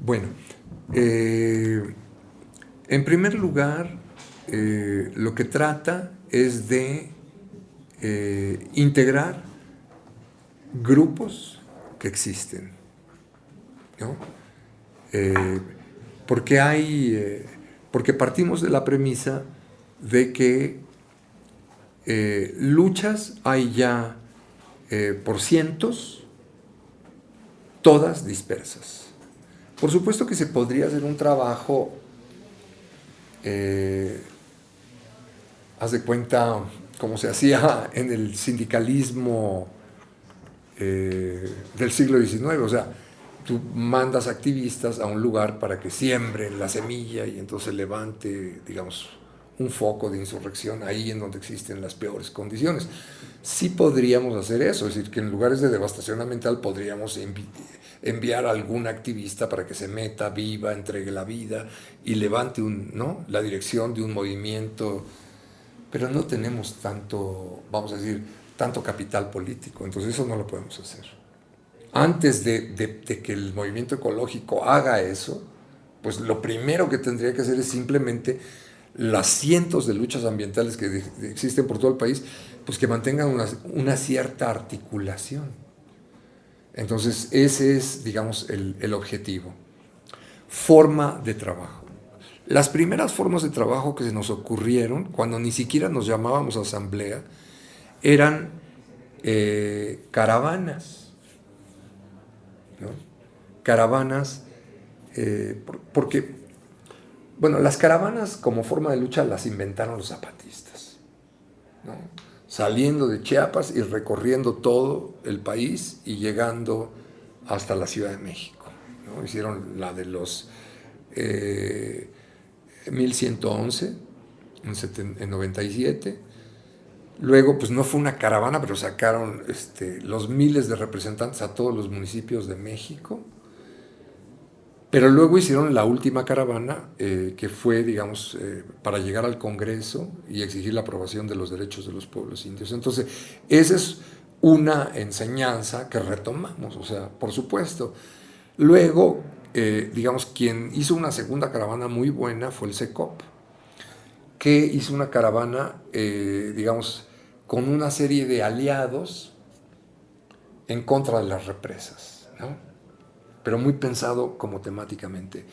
Bueno, en primer lugar, lo que trata es de integrar grupos que existen, ¿no? Eh, porque porque partimos de la premisa de que luchas hay ya por cientos, todas dispersas. Por supuesto que se podría hacer un trabajo, haz de cuenta, como se hacía en el sindicalismo del siglo XIX, o sea, tú mandas activistas a un lugar para que siembren la semilla y entonces levante, digamos, un foco de insurrección ahí en donde existen las peores condiciones. Sí podríamos hacer eso, es decir, que en lugares de devastación ambiental podríamos enviar a algún activista para que se meta, viva, entregue la vida y levante ¿no? la dirección de un movimiento, pero no tenemos tanto, vamos a decir, tanto capital político, entonces eso no lo podemos hacer. Antes de que el movimiento ecológico haga eso, pues lo primero que tendría que hacer es simplemente las cientos de luchas ambientales que existen por todo el país, pues que mantengan una cierta articulación. Entonces ese es, digamos, el objetivo. Forma de trabajo. Las primeras formas de trabajo que se nos ocurrieron, cuando ni siquiera nos llamábamos asamblea, eran caravanas, ¿no? Caravanas, porque, bueno, las caravanas como forma de lucha las inventaron los zapatistas, ¿no? Saliendo de Chiapas y recorriendo todo el país y llegando hasta la Ciudad de México, ¿no? Hicieron la de los 1111 en 97. Luego, pues no fue una caravana, pero sacaron los miles de representantes a todos los municipios de México. Pero luego hicieron la última caravana, que fue, digamos, para llegar al Congreso y exigir la aprobación de los derechos de los pueblos indios. Entonces, esa es una enseñanza que retomamos, o sea, por supuesto. Luego, digamos, quien hizo una segunda caravana muy buena fue el SECOP, que hizo una caravana, digamos, con una serie de aliados en contra de las represas, ¿no? Pero muy pensado como temáticamente.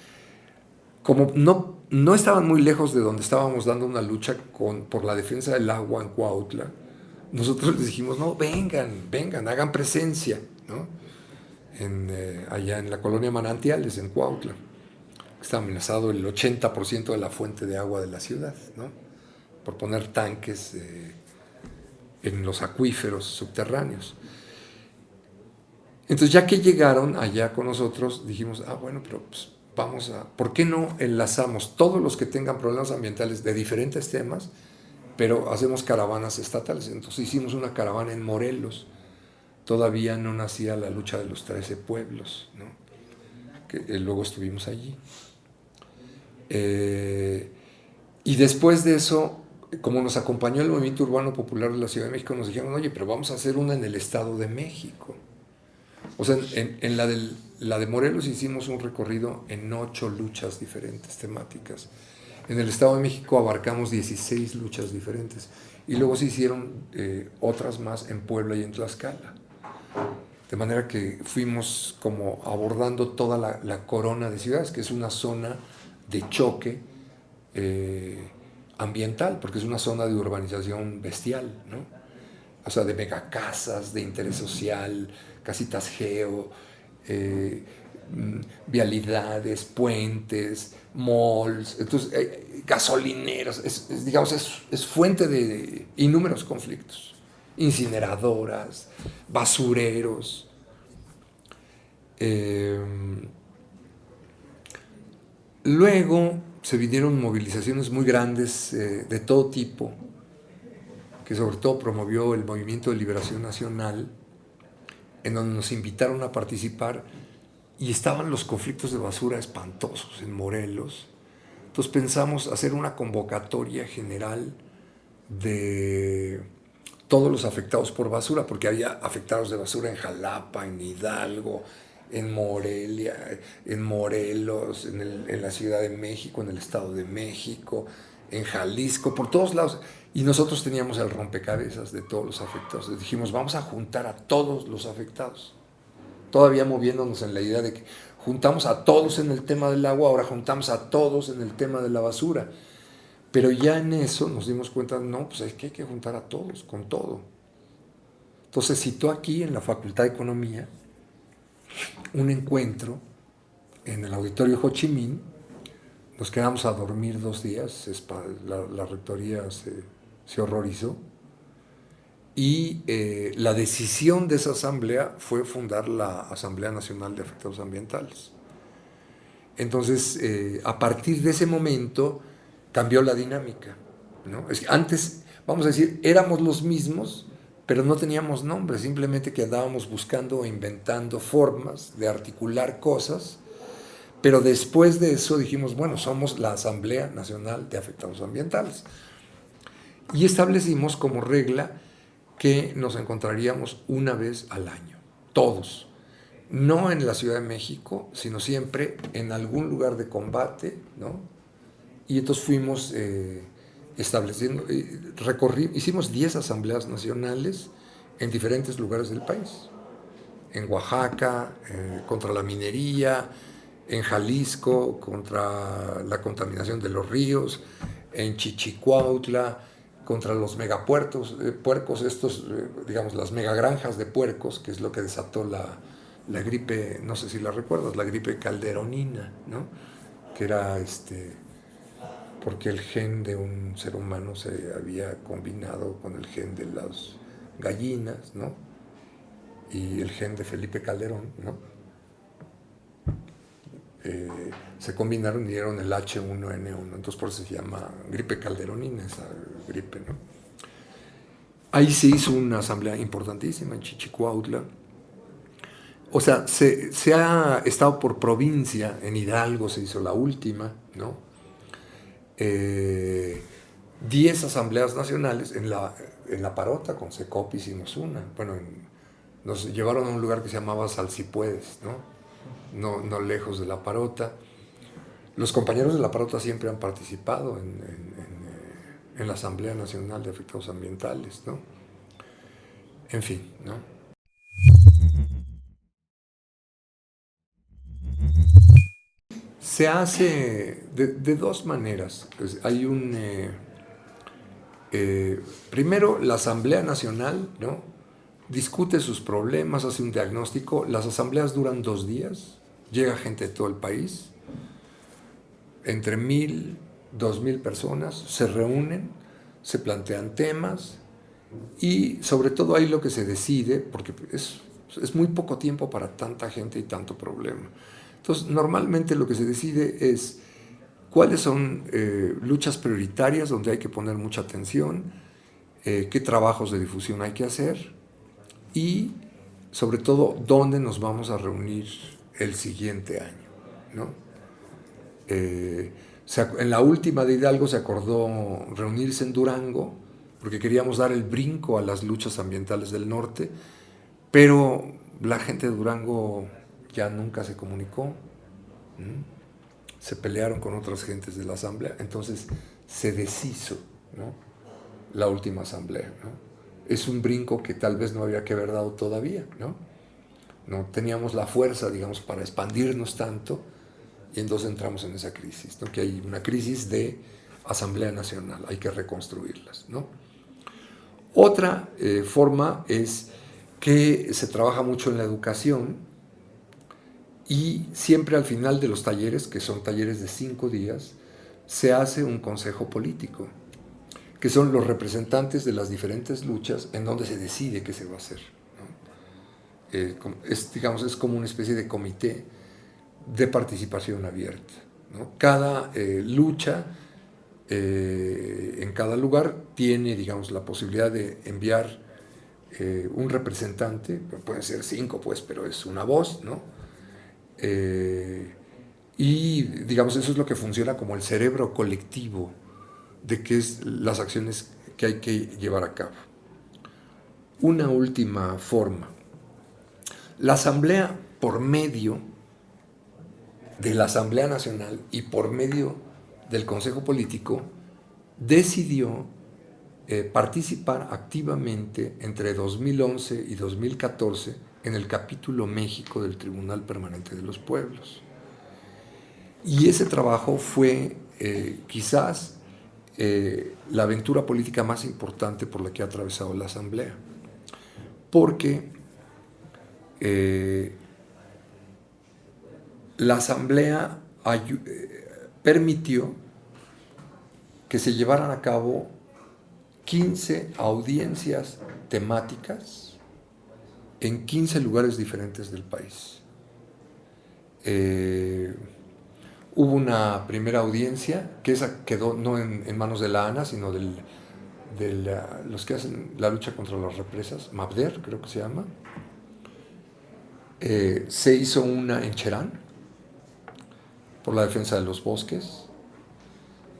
Como no estaban muy lejos de donde estábamos dando una lucha por la defensa del agua en Cuautla, nosotros les dijimos, no, vengan, hagan presencia, ¿no? Allá en la colonia Manantiales, en Cuautla. Está amenazado el 80% de la fuente de agua de la ciudad, ¿no? Por poner tanques en los acuíferos subterráneos. Entonces, ya que llegaron allá con nosotros, dijimos, bueno, pero pues ¿por qué no enlazamos todos los que tengan problemas ambientales de diferentes temas, pero hacemos caravanas estatales? Entonces hicimos una caravana en Morelos. Todavía no nacía la lucha de los 13 pueblos, ¿no? Que luego estuvimos allí. Y después de eso, como nos acompañó el Movimiento Urbano Popular de la Ciudad de México, nos dijeron, oye, pero vamos a hacer una en el Estado de México. O sea, en la de Morelos hicimos un recorrido en 8 luchas diferentes temáticas. En el Estado de México abarcamos 16 luchas diferentes. Y luego se hicieron otras más en Puebla y en Tlaxcala. De manera que fuimos como abordando toda la corona de ciudades, que es una zona de choque ambiental, porque es una zona de urbanización bestial, ¿no? O sea, de megacasas, de interés social, casitas geo, vialidades, puentes, malls, entonces, gasolineros, digamos, es fuente de innúmeros conflictos, incineradoras, basureros. Luego se vinieron movilizaciones muy grandes de todo tipo, que sobre todo promovió el Movimiento de Liberación Nacional, en donde nos invitaron a participar y estaban los conflictos de basura espantosos en Morelos. Entonces pensamos hacer una convocatoria general de todos los afectados por basura, porque había afectados de basura en Jalapa, en Hidalgo, en Morelia, en Morelos, en la Ciudad de México, en el Estado de México, en Jalisco, por todos lados. Y nosotros teníamos el rompecabezas de todos los afectados. Les dijimos, vamos a juntar a todos los afectados. Todavía moviéndonos en la idea de que juntamos a todos en el tema del agua, ahora juntamos a todos en el tema de la basura. Pero ya en eso nos dimos cuenta, no, pues es que hay que juntar a todos, con todo. Entonces citó aquí en la Facultad de Economía un encuentro en el Auditorio Ho Chi Minh. Nos quedamos a dormir 2 días, la rectoría se horrorizó. Y la decisión de esa asamblea fue fundar la Asamblea Nacional de Afectados Ambientales. Entonces, a partir de ese momento, cambió la dinámica, ¿no? Es que antes, vamos a decir, éramos los mismos, pero no teníamos nombre, simplemente que andábamos buscando o inventando formas de articular cosas, pero después de eso dijimos, bueno, somos la Asamblea Nacional de Afectados Ambientales. Y establecimos como regla que nos encontraríamos una vez al año, todos. No en la Ciudad de México, sino siempre en algún lugar de combate, ¿no? Y entonces fuimos estableciendo, hicimos 10 asambleas nacionales en diferentes lugares del país. En Oaxaca, contra la minería, en Jalisco, contra la contaminación de los ríos, en Chichicuautla, contra los megapuertos, puercos, estos, digamos, las megagranjas de puercos, que es lo que desató la gripe, no sé si la recuerdas, la gripe calderonina, ¿no? Que era porque el gen de un ser humano se había combinado con el gen de las gallinas, ¿no? Y el gen de Felipe Calderón, ¿no? Se combinaron y dieron el H1N1, entonces por eso se llama gripe calderonina, esa gripe, ¿no? Ahí se hizo una asamblea importantísima en Chichicuautla. O sea, se ha estado por provincia, en Hidalgo se hizo la última, ¿no? 10 asambleas nacionales, en la Parota, con Secopi hicimos una. Bueno, nos llevaron a un lugar que se llamaba Salsipuedes, ¿no? No lejos de la Parota. Los compañeros de la Parota siempre han participado en la Asamblea Nacional de Afectados Ambientales, ¿no? En fin, ¿no? Se hace de 2 maneras. Pues hay primero, la Asamblea Nacional, ¿no? Discute sus problemas, hace un diagnóstico. Las asambleas duran 2 días, llega gente de todo el país, entre 1,000, 2,000 personas, se reúnen, se plantean temas y sobre todo ahí lo que se decide, porque es muy poco tiempo para tanta gente y tanto problema. Entonces, normalmente lo que se decide es cuáles son luchas prioritarias donde hay que poner mucha atención, qué trabajos de difusión hay que hacer y, sobre todo, dónde nos vamos a reunir el siguiente año, ¿no? En la última de Hidalgo se acordó reunirse en Durango porque queríamos dar el brinco a las luchas ambientales del norte, pero la gente de Durango ya nunca se comunicó, se pelearon con otras gentes de la asamblea, entonces se deshizo, ¿no? La última asamblea, ¿no? Es un brinco que tal vez no había que haber dado todavía, ¿no? No teníamos la fuerza, digamos, para expandirnos tanto y entonces entramos en esa crisis, ¿no? Que hay una crisis de Asamblea Nacional, hay que reconstruirlas, ¿no? Otra forma es que se trabaja mucho en la educación y siempre al final de los talleres, que son talleres de 5 días, se hace un consejo político, que son los representantes de las diferentes luchas en donde se decide qué se va a hacer, ¿no? Digamos, es como una especie de comité de participación abierta, ¿no? Cada lucha en cada lugar tiene, digamos, la posibilidad de enviar un representante, pueden ser 5, pues, pero es una voz, ¿no? Y, digamos, eso es lo que funciona como el cerebro colectivo de qué es las acciones que hay que llevar a cabo. Una última forma. La asamblea por medio de la Asamblea Nacional y por medio del Consejo Político, decidió participar activamente entre 2011 y 2014 en el capítulo México del Tribunal Permanente de los Pueblos. Y ese trabajo fue quizás la aventura política más importante por la que ha atravesado la Asamblea, porque la Asamblea permitió que se llevaran a cabo 15 audiencias temáticas en 15 lugares diferentes del país. Hubo una primera audiencia, que esa quedó no en manos de la ANA, sino de los que hacen la lucha contra las represas, MAPDER creo que se llama. Se hizo una en Cherán, por la defensa de los bosques.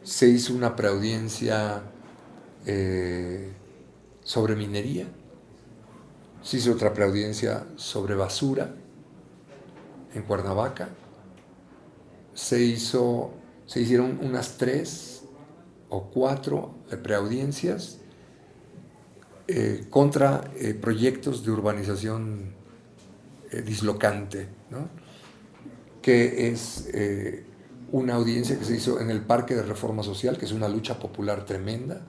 Se hizo una preaudiencia sobre minería. Se hizo otra preaudiencia sobre basura en Cuernavaca. Se hicieron unas 3 o 4 preaudiencias contra proyectos de urbanización dislocante, ¿no? Que es una audiencia que se hizo en el Parque de Reforma Social, que es una lucha popular tremenda,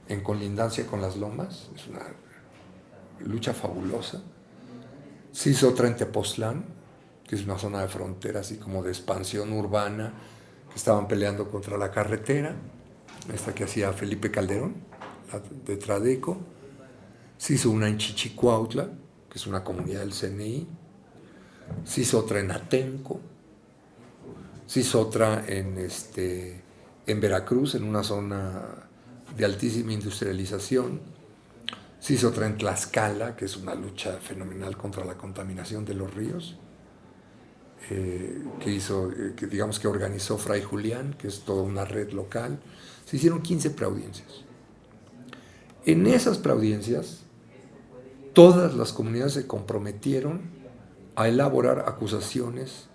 en colindancia con las Lomas, es una lucha fabulosa. Se hizo otra en Tepoztlán, que es una zona de frontera, así como de expansión urbana, que estaban peleando contra la carretera, esta que hacía Felipe Calderón, la de Tradeco. Se hizo una en Chichicuautla, que es una comunidad del CNI. Se hizo otra en Atenco. Se hizo otra en Veracruz, en una zona de altísima industrialización. Se hizo otra en Tlaxcala, que es una lucha fenomenal contra la contaminación de los ríos, que digamos que organizó Fray Julián, que es toda una red local. Se hicieron 15 preaudiencias. En esas preaudiencias, todas las comunidades se comprometieron a elaborar acusaciones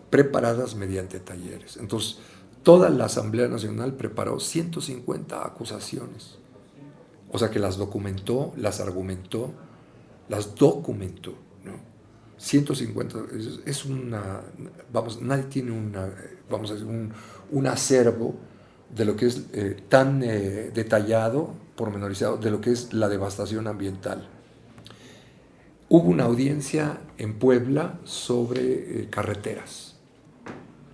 preparadas mediante talleres. Entonces, toda la Asamblea Nacional preparó 150 acusaciones. O sea que las documentó, las argumentó, las documentó, ¿no? 150, es una, nadie tiene un acervo de lo que es tan detallado, pormenorizado, de lo que es la devastación ambiental. Hubo una audiencia en Puebla sobre carreteras.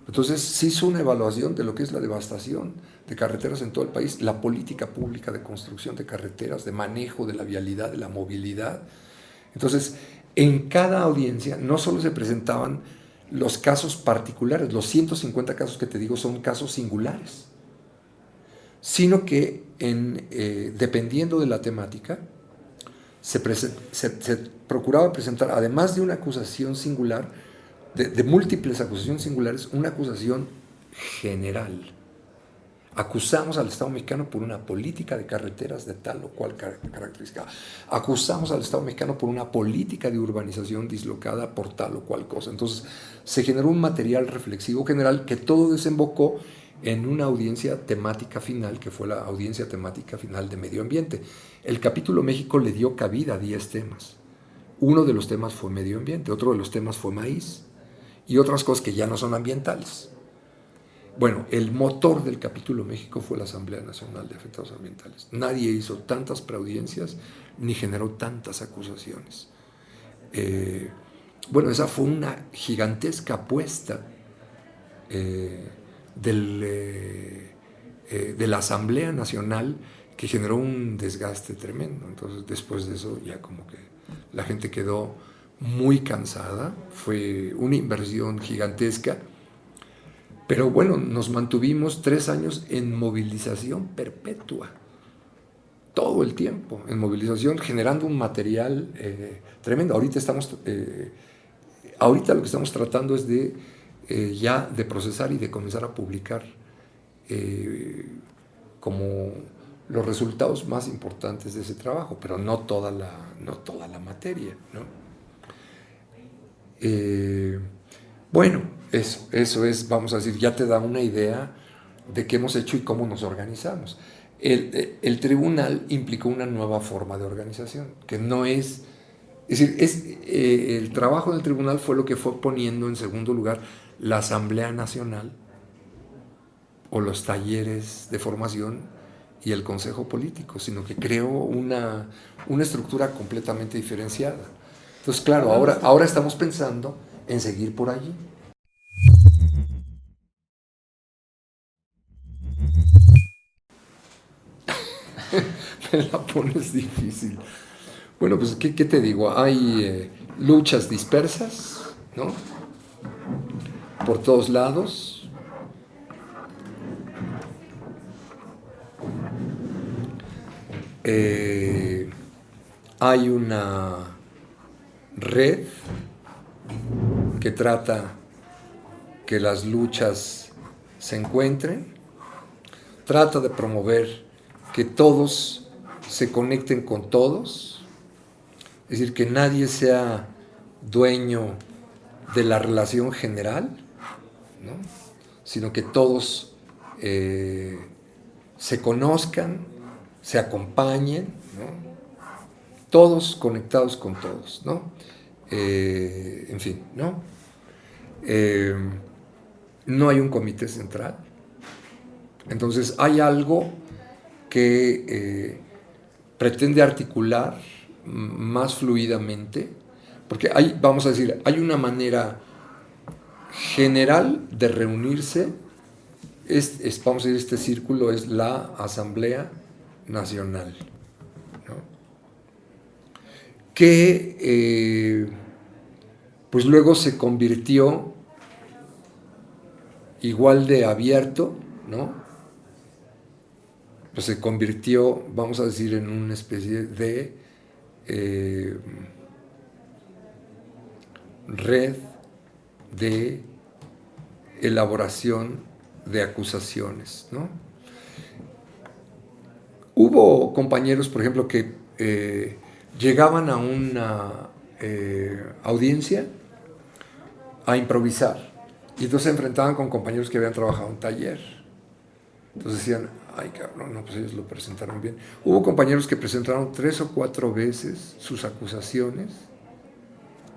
Entonces se hizo una evaluación de lo que es la devastación de carreteras en todo el país, la política pública de construcción de carreteras, de manejo de la vialidad, de la movilidad. Entonces, en cada audiencia no solo se presentaban los casos particulares, los 150 casos que te digo son casos singulares, sino que dependiendo de la temática, se procuraba presentar, además de una acusación singular, de múltiples acusaciones singulares, una acusación general. Acusamos al Estado mexicano por una política de carreteras de tal o cual característica. Acusamos al Estado mexicano por una política de urbanización dislocada por tal o cual cosa. Entonces, se generó un material reflexivo general que todo desembocó en una audiencia temática final, que fue la audiencia temática final de medio ambiente. El capítulo México le dio cabida a 10 temas. Uno de los temas fue medio ambiente, otro de los temas fue maíz y otras cosas que ya no son ambientales. Bueno, el motor del capítulo México fue la Asamblea Nacional de Afectados Ambientales. Nadie hizo tantas preaudiencias ni generó tantas acusaciones. Bueno, esa fue una gigantesca apuesta de la Asamblea Nacional que generó un desgaste tremendo. Entonces, después de eso, ya como que la gente quedó muy cansada. Fue una inversión gigantesca. Pero bueno, nos mantuvimos 3 años en movilización perpetua, todo el tiempo, en movilización, generando un material tremendo. Ahorita lo que estamos tratando es ya de procesar y de comenzar a publicar como los resultados más importantes de ese trabajo, pero no toda la materia, ¿no? Eh, bueno, eso es, vamos a decir, ya te da una idea de qué hemos hecho y cómo nos organizamos. El tribunal implicó una nueva forma de organización, que no es decir, el trabajo del tribunal fue lo que fue poniendo en segundo lugar la Asamblea Nacional o los talleres de formación y el Consejo Político, sino que creó una estructura completamente diferenciada. Entonces, claro, ahora estamos pensando en seguir por allí. Me la pones difícil. Bueno, pues, ¿qué te digo? Hay luchas dispersas, ¿no? Por todos lados. Eh, hay una red que trata que las luchas se encuentren, trata de promover que todos se conecten con todos, es decir, que nadie sea dueño de la relación general, ¿no? Sino que todos se conozcan, se acompañen, ¿no? Todos conectados con todos, ¿no? En fin, ¿no? No hay un comité central. Entonces hay algo que pretende articular más fluidamente, porque hay, vamos a decir, hay una manera general de reunirse, vamos a decir, este círculo es la Asamblea Nacional, ¿no? Que pues luego se convirtió igual de abierto, ¿no? Pues se convirtió, vamos a decir, en una especie de red de elaboración de acusaciones, ¿no? Hubo compañeros, por ejemplo, que llegaban a una audiencia a improvisar y entonces se enfrentaban con compañeros que habían trabajado en taller. Entonces decían, ay cabrón, no, pues ellos lo presentaron bien. Hubo compañeros que presentaron 3 o 4 veces sus acusaciones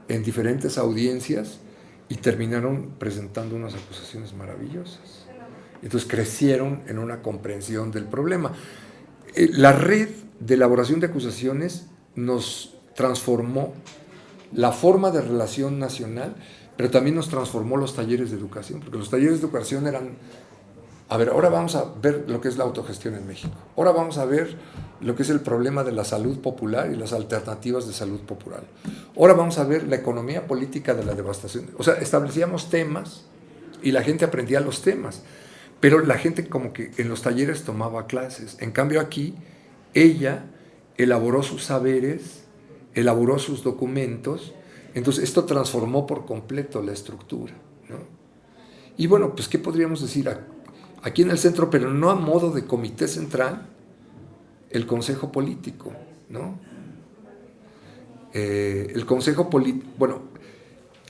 en diferentes audiencias y terminaron presentando unas acusaciones maravillosas. Entonces crecieron en una comprensión del problema. La red de elaboración de acusaciones nos transformó la forma de relación nacional, pero también nos transformó los talleres de educación, porque los talleres de educación eran, a ver, ahora vamos a ver lo que es la autogestión en México, ahora vamos a ver lo que es el problema de la salud popular y las alternativas de salud popular, ahora vamos a ver la economía política de la devastación. O sea, establecíamos temas y la gente aprendía los temas, pero la gente como que en los talleres tomaba clases. En cambio aquí, ella elaboró sus saberes, elaboró sus documentos, entonces esto transformó por completo la estructura, ¿no? Y bueno, pues ¿qué podríamos decir? Aquí en el centro, pero no a modo de comité central, el Consejo Político, ¿no? El Consejo Político, bueno,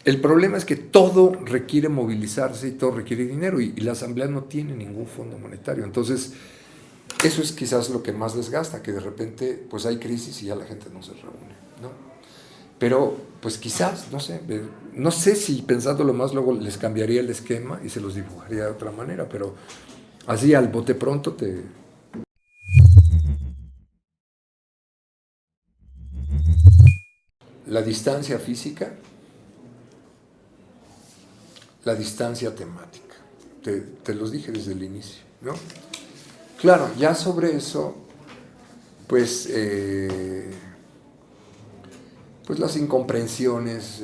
el problema es que todo requiere movilizarse y todo requiere dinero y la Asamblea no tiene ningún fondo monetario. Entonces, eso es quizás lo que más desgasta, que de repente pues hay crisis y ya la gente no se reúne, ¿no? Pero pues quizás, no sé si pensándolo más luego les cambiaría el esquema y se los dibujaría de otra manera, pero así al bote pronto te... La distancia física, la distancia temática. Te los dije desde el inicio, ¿no? Claro, ya sobre eso, pues, pues las incomprensiones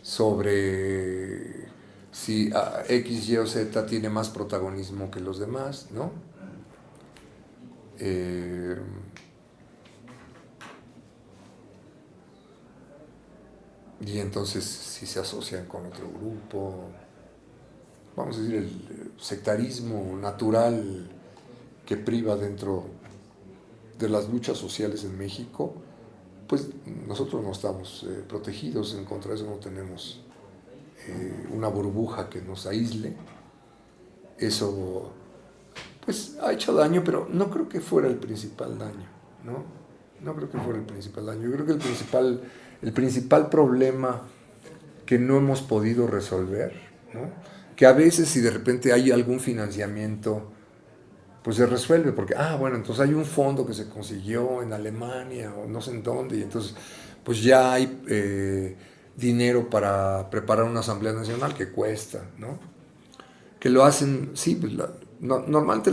sobre si X, Y o Z tiene más protagonismo que los demás, ¿no? Y entonces si se asocian con otro grupo, vamos a decir, el sectarismo natural que priva dentro de las luchas sociales en México, pues nosotros no estamos protegidos, en contra de eso no tenemos una burbuja que nos aísle. Eso pues ha hecho daño, pero no creo que fuera el principal daño, ¿no? No creo que fuera el principal daño. Yo creo que el principal problema que no hemos podido resolver, ¿no? Que a veces si de repente hay algún financiamiento, pues se resuelve, porque, bueno, entonces hay un fondo que se consiguió en Alemania o no sé en dónde, y entonces pues ya hay dinero para preparar una Asamblea Nacional que cuesta, ¿no? Que lo hacen, sí, pues normalmente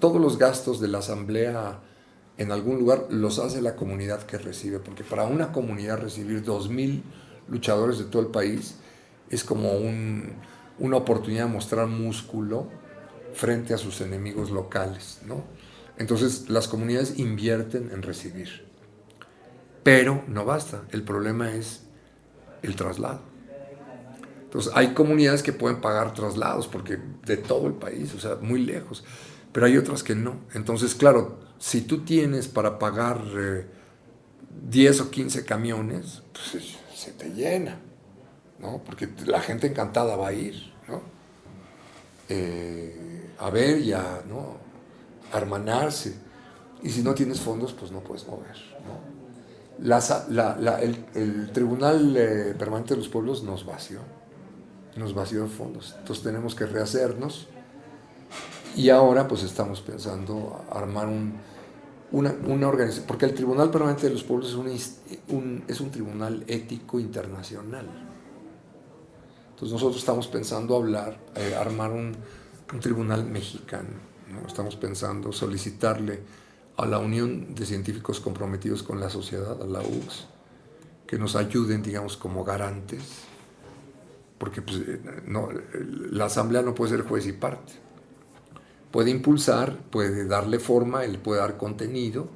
todos los gastos de la Asamblea en algún lugar los hace la comunidad que recibe, porque para una comunidad recibir 2.000 luchadores de todo el país es como una oportunidad de mostrar músculo frente a sus enemigos locales, ¿no? Entonces las comunidades invierten en recibir, pero no basta, el problema es el traslado. Entonces hay comunidades que pueden pagar traslados porque de todo el país, o sea, muy lejos, pero hay otras que no. Entonces, claro, si tú tienes para pagar 10 o 15 camiones, pues se te llena, ¿no? Porque la gente encantada va a ir, ¿no? A ver y ¿no? A hermanarse. Y si no tienes fondos, pues no puedes mover, ¿no? El Tribunal Permanente de los Pueblos nos vació de fondos. Entonces tenemos que rehacernos y ahora pues estamos pensando armar una organización, porque el Tribunal Permanente de los Pueblos es un tribunal ético internacional. Entonces nosotros estamos pensando armar un tribunal mexicano, ¿no? Estamos pensando solicitarle a la Unión de Científicos Comprometidos con la Sociedad, a la UCS, que nos ayuden, digamos, como garantes, porque pues, no, la Asamblea no puede ser juez y parte. Puede impulsar, puede darle forma, él puede dar contenido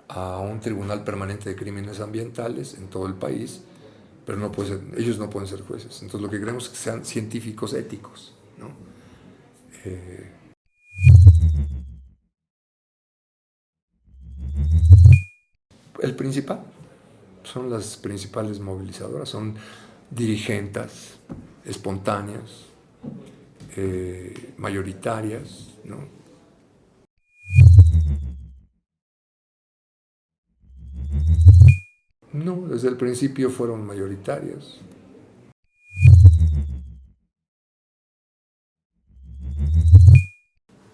a un tribunal permanente de crímenes ambientales en todo el país, pero ellos no pueden ser jueces. Entonces lo que queremos es que sean científicos éticos, ¿no? El principal son las principales movilizadoras, son dirigentes espontáneas, mayoritarias, ¿no? No, desde el principio fueron mayoritarias.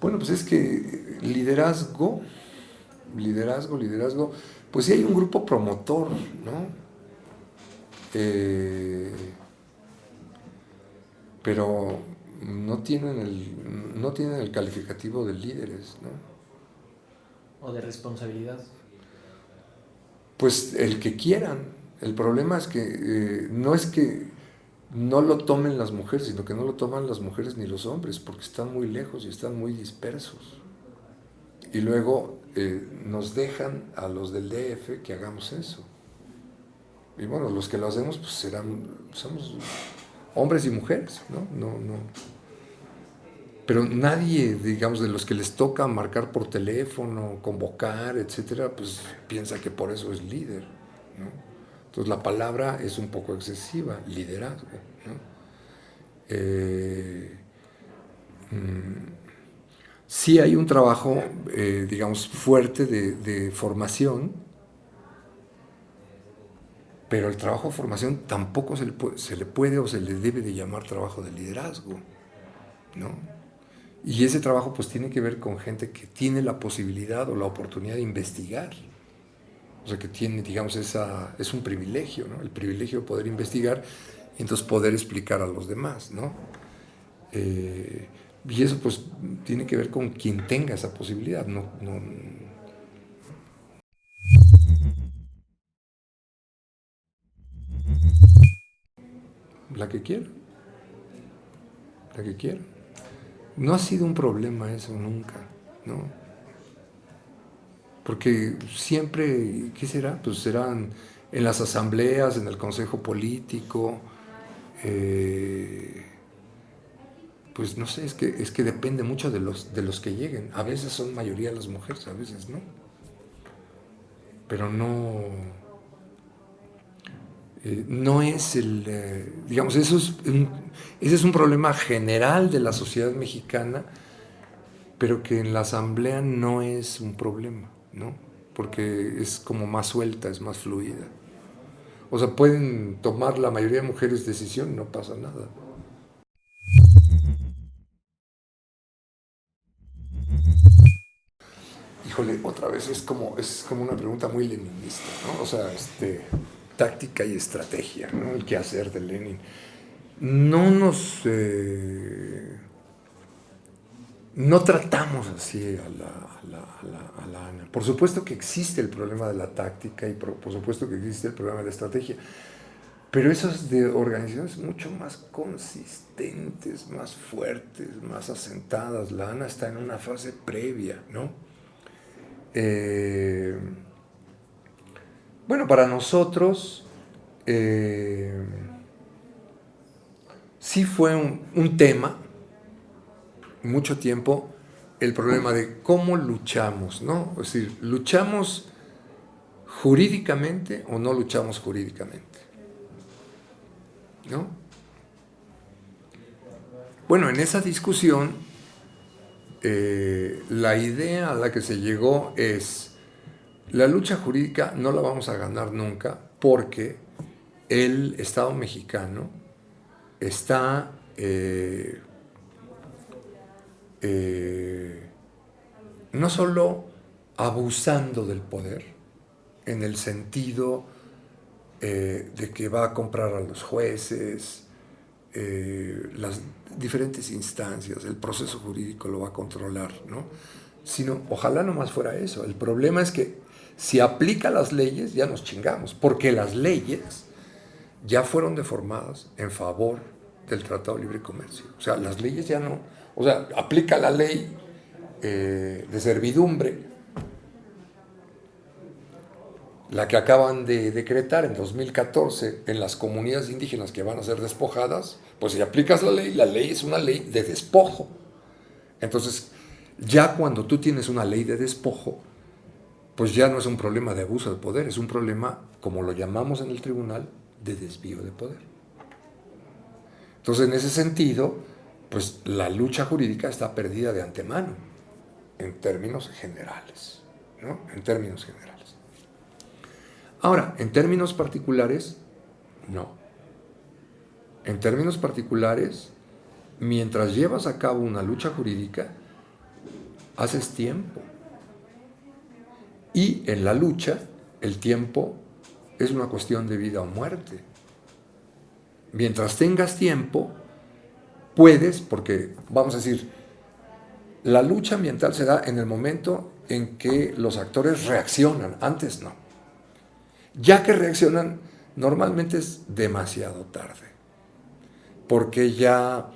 Bueno, pues es que liderazgo, pues sí hay un grupo promotor, ¿no? Pero no tienen el calificativo de líderes, ¿no? O de responsabilidad. Pues el que quieran. El problema es que no es que no lo tomen las mujeres, sino que no lo toman las mujeres ni los hombres, porque están muy lejos y están muy dispersos. Y luego nos dejan a los del DF que hagamos eso. Y bueno, los que lo hacemos pues somos hombres y mujeres, ¿no? No. Pero nadie, digamos, de los que les toca marcar por teléfono, convocar, etcétera, pues piensa que por eso es líder, ¿no? Entonces la palabra es un poco excesiva, liderazgo, ¿no? Sí hay un trabajo, digamos, fuerte de formación, pero el trabajo de formación tampoco se le puede o se le debe de llamar trabajo de liderazgo, ¿no? Y ese trabajo pues tiene que ver con gente que tiene la posibilidad o la oportunidad de investigar. O sea, que tiene, digamos, es un privilegio, ¿no? El privilegio de poder investigar y entonces poder explicar a los demás, ¿no? Y eso pues tiene que ver con quien tenga esa posibilidad, no la que quiera, la que quiera. No ha sido un problema eso nunca, ¿no? Porque siempre, ¿qué será? Pues serán en las asambleas, en el consejo político, pues no sé, es que depende mucho de los que lleguen. A veces son mayoría las mujeres, a veces no. pero no, no es digamos, ese es un problema general de la sociedad mexicana, pero que en la asamblea no es un problema, ¿no? Porque es como más suelta, es más fluida. O sea, pueden tomar la mayoría de mujeres decisión y no pasa nada. Híjole, otra vez es como una pregunta muy leninista, ¿no? O sea, táctica y estrategia, ¿no? El quehacer de Lenin. No nos... no tratamos así a la Ana. Por supuesto que existe el problema de la táctica y por supuesto que existe el problema de la estrategia, pero esas de organizaciones mucho más consistentes, más fuertes, más asentadas. La Ana está en una fase previa, ¿no? Eh, bueno, para nosotros sí fue un tema, mucho tiempo, el problema de cómo luchamos, ¿no? Es decir, ¿luchamos jurídicamente o no luchamos jurídicamente? ¿No? Bueno, en esa discusión, la idea a la que se llegó es, la lucha jurídica no la vamos a ganar nunca porque el Estado mexicano está no solo abusando del poder, en el sentido de que va a comprar a los jueces, las diferentes instancias, el proceso jurídico lo va a controlar, ¿no? Sino, ojalá no más fuera eso. El problema es que si aplica las leyes ya nos chingamos, porque las leyes ya fueron deformadas en favor del Tratado de Libre Comercio. O sea, las leyes ya no... O sea, aplica la ley de servidumbre, la que acaban de decretar en 2014 en las comunidades indígenas que van a ser despojadas, pues si aplicas la ley es una ley de despojo. Entonces, ya cuando tú tienes una ley de despojo, pues ya no es un problema de abuso de poder, es un problema, como lo llamamos en el tribunal, de desvío de poder. Entonces, en ese sentido, pues la lucha jurídica está perdida de antemano, en términos generales, ¿no? En términos generales. Ahora, en términos particulares, no. En términos particulares, mientras llevas a cabo una lucha jurídica, haces tiempo. Y en la lucha, el tiempo es una cuestión de vida o muerte. Mientras tengas tiempo, puedes, porque vamos a decir, la lucha ambiental se da en el momento en que los actores reaccionan, antes no. Ya que reaccionan, normalmente es demasiado tarde, porque ya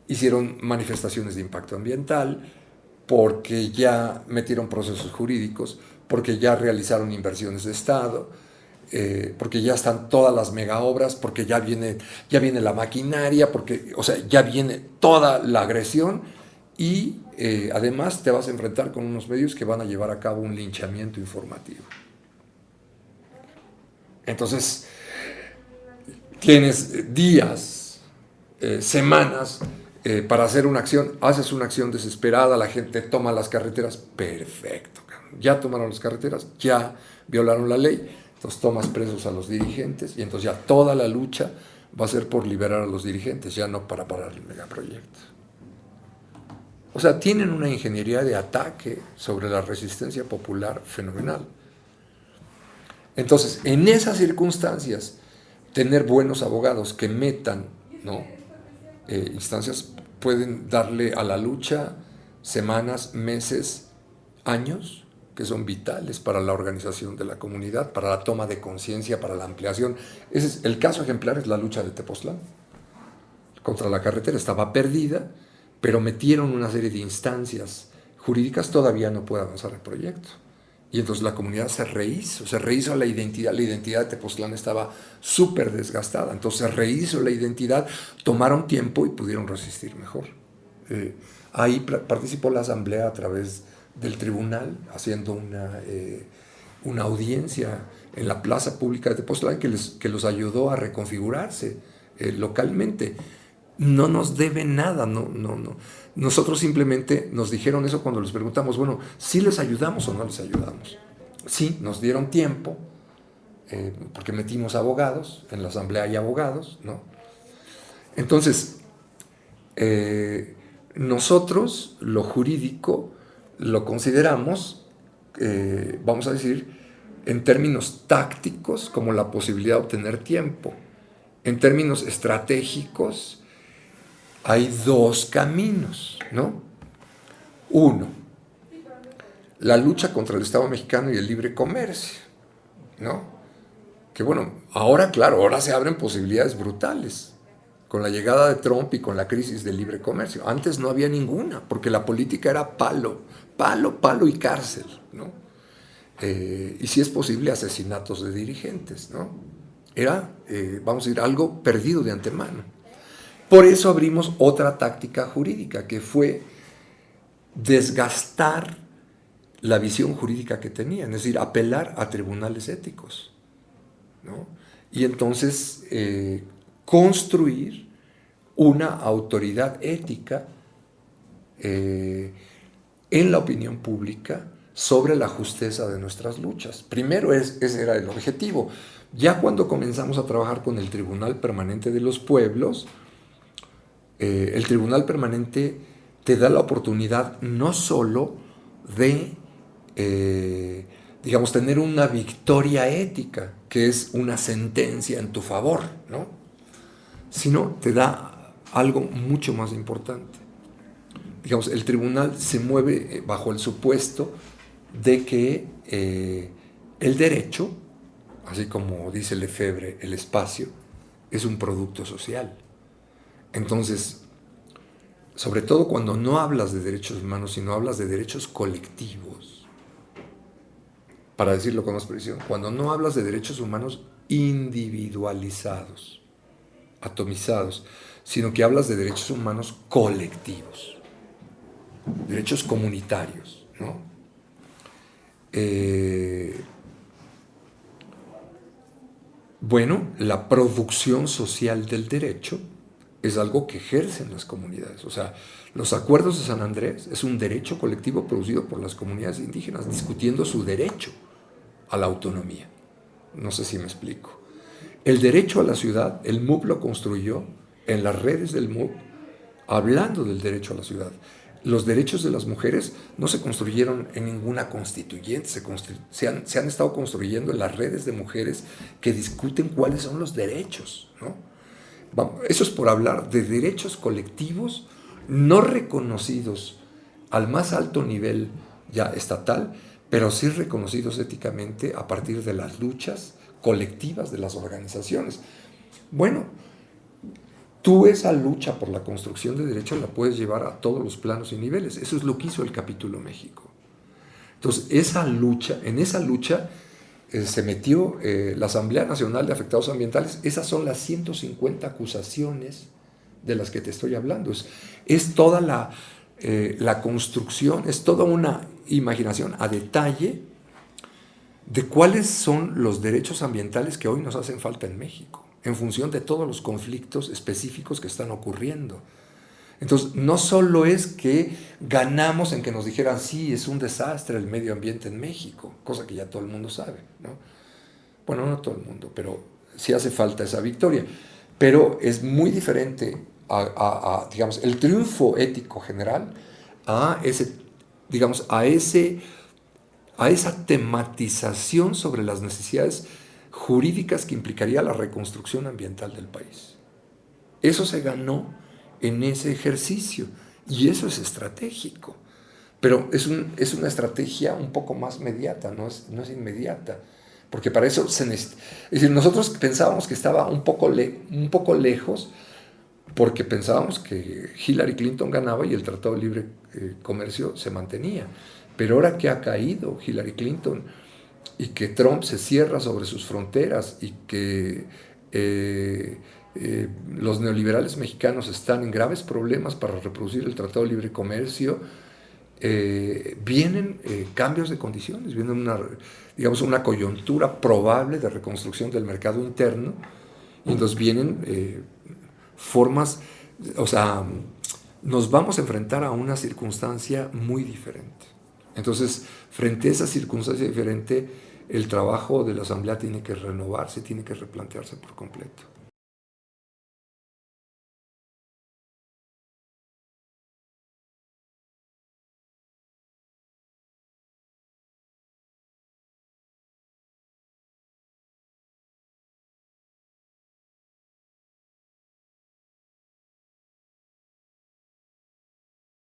hicieron manifestaciones de impacto ambiental, porque ya metieron procesos jurídicos, porque ya realizaron inversiones de Estado, porque ya están todas las mega obras, porque ya viene la maquinaria, porque, o sea, ya viene toda la agresión y además te vas a enfrentar con unos medios que van a llevar a cabo un linchamiento informativo. Entonces, tienes días, semanas para hacer una acción, haces una acción desesperada, la gente toma las carreteras, perfecto, ya tomaron las carreteras, ya violaron la ley, entonces tomas presos a los dirigentes y entonces ya toda la lucha va a ser por liberar a los dirigentes, ya no para parar el megaproyecto. O sea, tienen una ingeniería de ataque sobre la resistencia popular fenomenal. Entonces, en esas circunstancias, tener buenos abogados que metan, ¿no? Instancias pueden darle a la lucha semanas, meses, años, que son vitales para la organización de la comunidad, para la toma de conciencia, para la ampliación. El caso ejemplar es la lucha de Tepoztlán. Contra la carretera estaba perdida, pero metieron una serie de instancias jurídicas, todavía no puede avanzar el proyecto. Y entonces la comunidad se rehizo la identidad de Tepoztlán estaba súper desgastada, entonces se rehizo la identidad, tomaron tiempo y pudieron resistir mejor. Ahí participó la asamblea a través del tribunal, haciendo una audiencia en la plaza pública de Tepoztlán que los ayudó a reconfigurarse localmente. No nos debe nada, no. Nosotros simplemente nos dijeron eso cuando les preguntamos, bueno, ¿sí les ayudamos o no les ayudamos? Sí, nos dieron tiempo, porque metimos abogados, en la asamblea hay abogados, ¿no? Entonces, nosotros lo jurídico lo consideramos, vamos a decir, en términos tácticos como la posibilidad de obtener tiempo. En términos estratégicos hay dos caminos, ¿no? Uno, la lucha contra el Estado mexicano y el libre comercio, ¿no? Que bueno, ahora claro, ahora se abren posibilidades brutales con la llegada de Trump y con la crisis del libre comercio. Antes no había ninguna, porque la política era palo y cárcel, ¿no? Y si es posible, asesinatos de dirigentes, ¿no? Era, vamos a decir, algo perdido de antemano. Por eso abrimos otra táctica jurídica, que fue desgastar la visión jurídica que tenían, es decir, apelar a tribunales éticos, ¿no? Y entonces construir una autoridad ética en la opinión pública sobre la justeza de nuestras luchas. Primero ese era el objetivo. Ya cuando comenzamos a trabajar con el Tribunal Permanente de los Pueblos, el Tribunal Permanente te da la oportunidad no solo de, digamos, tener una victoria ética, que es una sentencia en tu favor, ¿no? Sino te da algo mucho más importante. Digamos, el tribunal se mueve bajo el supuesto de que el derecho, así como dice Lefebvre, el espacio, es un producto social. Entonces, sobre todo cuando no hablas de derechos humanos, sino hablas de derechos colectivos, para decirlo con más precisión, cuando no hablas de derechos humanos individualizados, atomizados, sino que hablas de derechos humanos colectivos, derechos comunitarios, ¿no? Bueno, la producción social del derecho es algo que ejercen las comunidades. O sea, los acuerdos de San Andrés es un derecho colectivo producido por las comunidades indígenas discutiendo su derecho a la autonomía. No sé si me explico. El derecho a la ciudad, el MUP lo construyó en las redes del MUP, hablando del derecho a la ciudad. Los derechos de las mujeres no se construyeron en ninguna constituyente, se han estado construyendo en las redes de mujeres que discuten cuáles son los derechos, ¿no? Eso es por hablar de derechos colectivos no reconocidos al más alto nivel ya estatal, pero sí reconocidos éticamente a partir de las luchas colectivas de las organizaciones. Bueno, tú esa lucha por la construcción de derechos la puedes llevar a todos los planos y niveles. Eso es lo que hizo el Capítulo México. Entonces, en esa lucha se metió la Asamblea Nacional de Afectados Ambientales. Esas son las 150 acusaciones de las que te estoy hablando. Es toda la construcción, es toda una imaginación a detalle de cuáles son los derechos ambientales que hoy nos hacen falta en México, en función de todos los conflictos específicos que están ocurriendo. Entonces, no solo es que ganamos en que nos dijeran, sí, es un desastre el medio ambiente en México, cosa que ya todo el mundo sabe, ¿no? Bueno, no todo el mundo, pero sí hace falta esa victoria. Pero es muy diferente digamos, el triunfo ético general a esa tematización sobre las necesidades jurídicas que implicaría la reconstrucción ambiental del país. Eso se ganó en ese ejercicio y eso es estratégico, pero es una estrategia un poco más mediata, no es inmediata, porque para eso se necesita. Es decir, nosotros pensábamos que estaba un poco lejos, porque pensábamos que Hillary Clinton ganaba y el Tratado de Libre Comercio se mantenía. Pero ahora que ha caído Hillary Clinton y que Trump se cierra sobre sus fronteras y que los neoliberales mexicanos están en graves problemas para reproducir el Tratado de Libre Comercio, vienen cambios de condiciones, viene una coyuntura probable de reconstrucción del mercado interno, y entonces vienen formas, o sea, nos vamos a enfrentar a una circunstancia muy diferente. Entonces, frente a esa circunstancia diferente, el trabajo de la Asamblea tiene que renovarse, tiene que replantearse por completo.